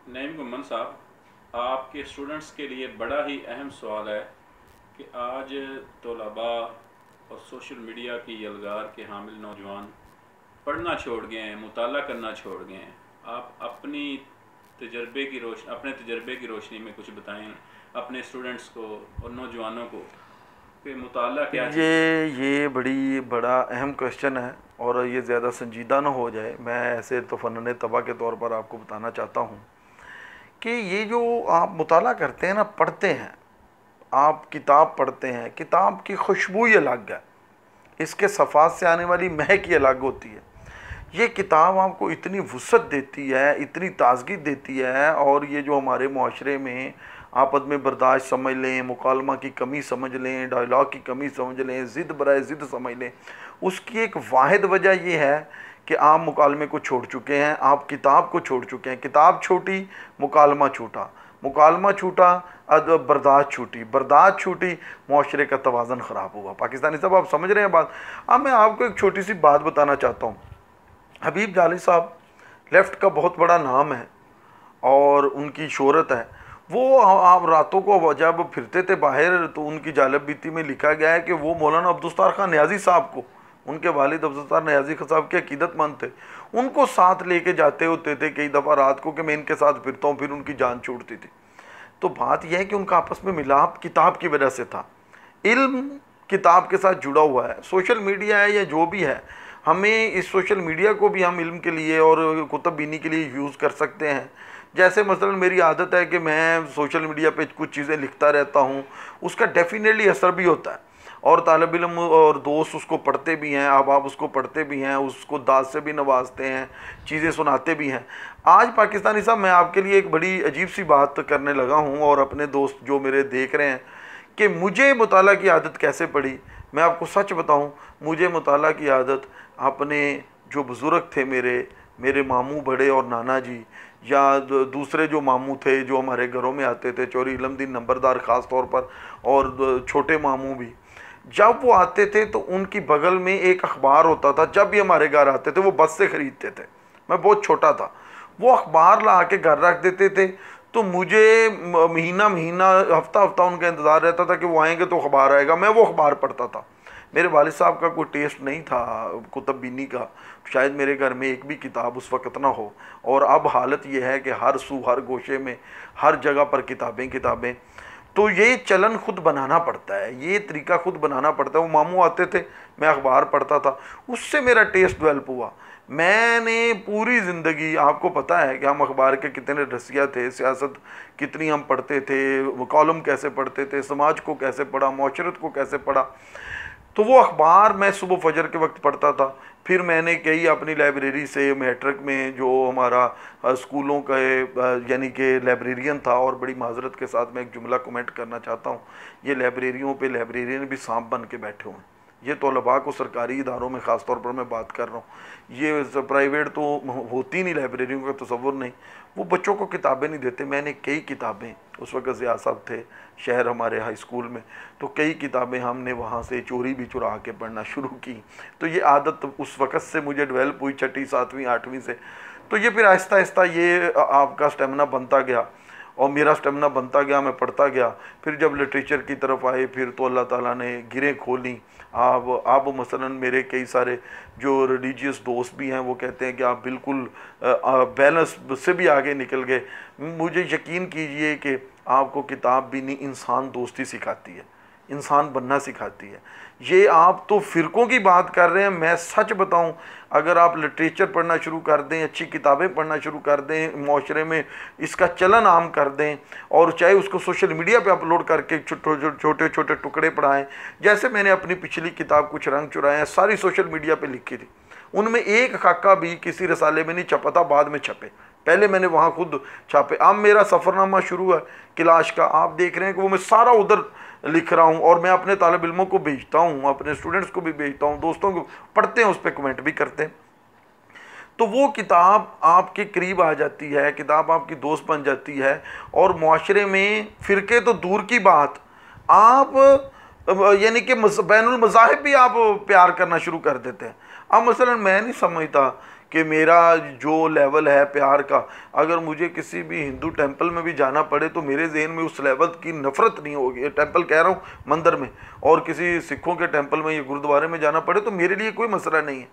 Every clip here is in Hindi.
नईम गुम्मन साहब, आपके स्टूडेंट्स के लिए बड़ा ही अहम सवाल है कि आज तलबा और सोशल मीडिया की यलगार के हामिल नौजवान पढ़ना छोड़ गए हैं, मुताला करना छोड़ गए हैं। आप अपने तजर्बे की रोशनी में कुछ बताएं अपने स्टूडेंट्स को और नौजवानों को कि मुताला क्या चीज़ है। ये बड़ा अहम क्वेश्चन है और ये ज़्यादा संजीदा ना हो जाए। मैं ऐसे तो फ़नन तबा के तौर पर आपको बताना चाहता हूँ कि ये जो आप मुताला करते हैं ना, पढ़ते हैं, आप किताब पढ़ते हैं, किताब की खुशबू ही अलग है, इसके सफ़ात से आने वाली महक ही अलग होती है। ये किताब आपको इतनी वुसअत देती है, इतनी ताजगी देती है। और ये जो हमारे माशरे में आपस में बर्दाश्त समझ लें, मुकालमा की कमी समझ लें, डायलॉग की कमी समझ लें, ज़िद बराए ज़िद समझ लें, उसकी एक वाहिद वजह ये है कि आप मुकालमे को छोड़ चुके हैं, आप किताब को छोड़ चुके हैं। किताब छोटी, मुकालमा छूटा, मुकालमा छूटा, अदब बर्दाश्त छूटी, बर्दाश्त छूटी, माशरे का तवाज़न ख़राब हुआ। पाकिस्तानी साहब, आप समझ रहे हैं बात। अब मैं आपको एक छोटी सी बात बताना चाहता हूँ। हबीब जाली साहब लेफ़्ट का बहुत बड़ा नाम है और उनकी शोहरत है। वो आप रातों को जब फिरते थे बाहर तो उनकी जालब बीती में लिखा गया है कि वो मौलाना अब्दुस्तार खान न्याजी साहब को, उनके वालिद अब्दुस्तार न्याजी साहब के अकीदतमंद थे, उनको साथ लेके जाते होते थे कई दफ़ा रात को कि मैं इनके साथ फिरता हूँ, फिर उनकी जान छूटती थी। तो बात यह है कि उनका आपस में मिलाप किताब की वजह से था। इल्म किताब के साथ जुड़ा हुआ है। सोशल मीडिया है या जो भी है, हमें इस सोशल मीडिया को भी हम इल्म के लिए और कुतुब बीनी के लिए यूज़ कर सकते हैं। जैसे मसलन मेरी आदत है कि मैं सोशल मीडिया पे कुछ चीज़ें लिखता रहता हूँ, उसका डेफिनेटली असर भी होता है और तालिब इल्म और दोस्त उसको पढ़ते भी हैं, आप उसको पढ़ते भी हैं, उसको दाद से भी नवाजते हैं, चीज़ें सुनाते भी हैं। आज पाकिस्तानी साहब, मैं आपके लिए एक बड़ी अजीब सी बात करने लगा हूँ और अपने दोस्त जो मेरे देख रहे हैं कि मुझे मुताला की आदत कैसे पड़ी। मैं आपको सच बताऊँ, मुझे मुताला की आदत अपने जो बुज़ुर्ग थे, मेरे मामू बड़े और नाना जी, या दूसरे जो मामू थे जो हमारे घरों में आते थे, चौरी इलमदीन नंबरदार ख़ास तौर पर, और छोटे मामू भी, जब वो आते थे तो उनकी बगल में एक अखबार होता था। जब भी हमारे घर आते थे वो बस से ख़रीदते थे, मैं बहुत छोटा था, वो अखबार ला के घर रख देते थे। तो मुझे महीना महीना, हफ्ता हफ्ता उनका इंतज़ार रहता था कि वो आएंगे तो अखबार आएगा, मैं वो अखबार पढ़ता था। मेरे वालिद साहब का कोई टेस्ट नहीं था कुतुब बीनी का, शायद मेरे घर में एक भी किताब उस वक़्त ना हो। और अब हालत ये है कि हर सू, हर गोशे में, हर जगह पर किताबें किताबें। तो ये चलन खुद बनाना पड़ता है, ये तरीका खुद बनाना पड़ता है। वो मामू आते थे, मैं अखबार पढ़ता था, उससे मेरा टेस्ट डेवलप हुआ। मैंने पूरी ज़िंदगी, आपको पता है कि हम अखबार के कितने रसिया थे, सियासत कितनी हम पढ़ते थे, कॉलम कैसे पढ़ते थे, समाज को कैसे पढ़ा, माशरत को कैसे पढ़ा। तो वो अखबार मैं सुबह फजर के वक्त पढ़ता था। फिर मैंने कई अपनी लाइब्रेरी से, मैट्रिक में जो हमारा स्कूलों का यानी कि लाइब्रेरियन था, और बड़ी माजरत के साथ मैं एक जुमला कमेंट करना चाहता हूँ, ये लाइब्रेरियों पे लाइब्रेरियन भी सांप बन के बैठे हुए हैं। ये तलबा को सरकारी इदारों में ख़ास तौर पर मैं बात कर रहा हूँ, ये प्राइवेट तो होती नहीं, लाइब्रेरियों का तसव्वुर नहीं। वो बच्चों को किताबें नहीं देते। मैंने कई किताबें, उस वक्त ज़िया साहब थे शहर हमारे हाई स्कूल में, तो कई किताबें हमने वहाँ से चोरी भी चुरा के पढ़ना शुरू की। तो ये आदत उस वक़्त से मुझे डेवलप हुई, छठी सातवीं आठवीं से। तो ये फिर आहिस्ता आहिस्ता ये आपका स्टेमिना बनता गया और मेरा स्टेमिना बनता गया, मैं पढ़ता गया। फिर जब लिटरेचर की तरफ आए, फिर तो अल्लाह ताला ने गिरें खोली। आप मसलन मेरे कई सारे जो रिलीजियस दोस्त भी हैं वो कहते हैं कि आप बिल्कुल बैलेंस से भी आगे निकल गए। मुझे यकीन कीजिए कि आपको किताब भी नहीं, इंसान दोस्ती सिखाती है, इंसान बनना सिखाती है। ये आप तो फ़िरक़ों की बात कर रहे हैं, मैं सच बताऊं, अगर आप लिटरेचर पढ़ना शुरू कर दें, अच्छी किताबें पढ़ना शुरू कर दें, माशरे में इसका चलन आम कर दें, और चाहे उसको सोशल मीडिया पे अपलोड करके छोटे छोटे टुकड़े पढ़ाएं। जैसे मैंने अपनी पिछली किताब कुछ रंग चुराए हैं, सारी सोशल मीडिया पे लिखी थी, उनमें एक खाका भी किसी रसाले में नहीं छपा था, बाद में छपे, पहले मैंने वहाँ खुद छापे। अब मेरा सफ़रनामा शुरू है क्लाश का, आप देख रहे हैं कि वो मैं सारा उधर लिख रहा हूँ, और मैं अपने तालिब इल्मों को भेजता हूँ, अपने स्टूडेंट्स को भी भेजता हूँ, दोस्तों को पढ़ते हैं, उस पर कमेंट भी करते हैं। तो वो किताब आपके करीब आ जाती है, किताब आपकी दोस्त बन जाती है। और माशरे में फ़िरके तो दूर की बात, आप यानी कि बैनुल मज़ाहिब भी आप प्यार करना शुरू कर देते हैं। अब मसलन मैं नहीं समझता कि मेरा जो लेवल है प्यार का, अगर मुझे किसी भी हिंदू टेंपल में भी जाना पड़े तो मेरे जहन में उस लेवल की नफरत नहीं होगी। टेंपल कह रहा हूँ मंदिर में, और किसी सिखों के टेंपल में या गुरुद्वारे में जाना पड़े तो मेरे लिए कोई मसला नहीं है।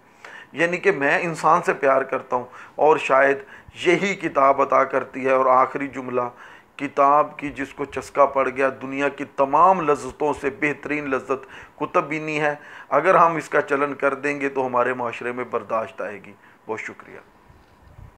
यानी कि मैं इंसान से प्यार करता हूँ, और शायद यही किताब अता करती है। और आखिरी जुमला, किताब की जिसको चस्का पड़ गया, दुनिया की तमाम लज्जतों से बेहतरीन लज्जत कुतुबीनी है। अगर हम इसका चलन कर देंगे तो हमारे माशरे में बर्दाश्त आएगी। बहुत शुक्रिया।